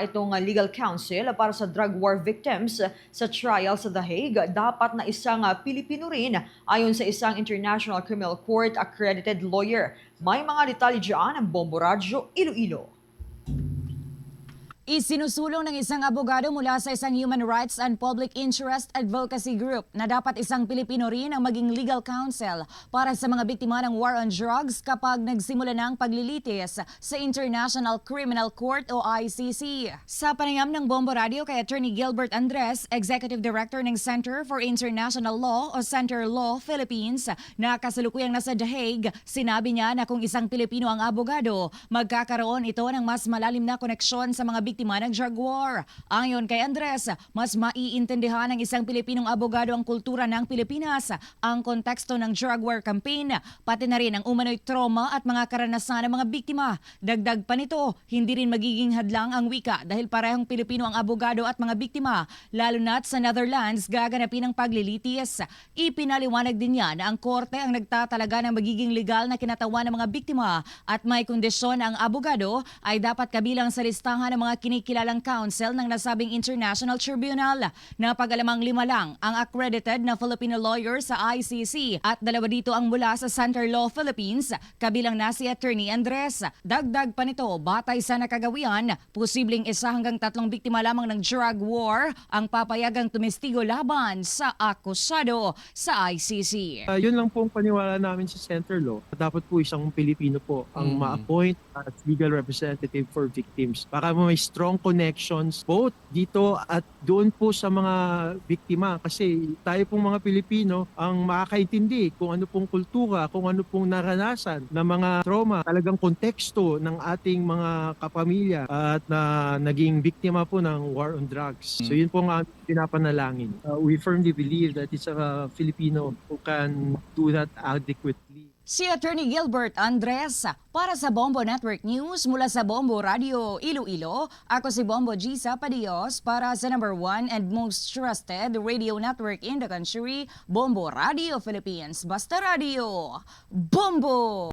Itong legal counsel para sa drug war victims sa trial sa The Hague, dapat na isang Pilipino rin ayon sa isang International Criminal Court accredited lawyer. May mga detalye dyan ang Bombo Radyo Iloilo. Isinusulong ng isang abogado mula sa isang human rights and public interest advocacy group na dapat isang Pilipino rin ang maging legal counsel para sa mga biktima ng war on drugs kapag nagsimula ng paglilitis sa International Criminal Court o ICC. Sa panayam ng Bombo Radio kay Attorney Gilbert Andres, Executive Director ng Center for International Law o Center Law Philippines na kasalukuyang nasa The Hague, sinabi niya na kung isang Pilipino ang abogado, magkakaroon ito ng mas malalim na koneksyon sa mga biktima ng drug war. Ayon kay Andres, mas maiintindihan ng isang Pilipinong abogado ang kultura ng Pilipinas, ang konteksto ng drug war campaign, pati na rin ang umano'y trauma at mga karanasan ng mga biktima. Dagdag pa nito, hindi rin magiging hadlang ang wika dahil parehong Pilipino ang abogado at mga biktima, lalo na't sa Netherlands gaganapin ang paglilitis. Ipinaliwanag din niya na ang korte ang nagtatalaga ng magiging legal na kinatawan ng mga biktima at may kondisyon na ang abogado ay dapat kabilang sa listahan ng mga kinikilalang counsel ng nasabing International Tribunal. Napag-alamang 5 lang ang accredited na Filipino lawyer sa ICC at 2 dito ang mula sa Center Law Philippines, kabilang na si Attorney Andres. Dagdag pa nito, batay sa nakagawian, posibleng 1 hanggang 3 biktima lamang ng drug war ang papayagang tumestigo laban sa akusado sa ICC. Yun lang po ang paniwala namin sa Center Law. Dapat po isang Pilipino po ang ma-appoint as legal representative for victims para may strong connections both dito at doon po sa mga biktima kasi tayo pong mga Pilipino ang makakaintindi kung ano pong kultura, kung ano pong naranasan na mga trauma, talagang konteksto ng ating mga kapamilya at na naging biktima po ng war on drugs. So yun po ang pinapanalangin. We firmly believe that it's a Filipino who can do that adequately. Si Attorney Gilbert Andres para sa Bombo Network News mula sa Bombo Radio Iloilo. Ako si Bombo Gisa Padios para sa number 1 and most trusted radio network in the country, Bombo Radio Philippines. Basta Radio, Bombo!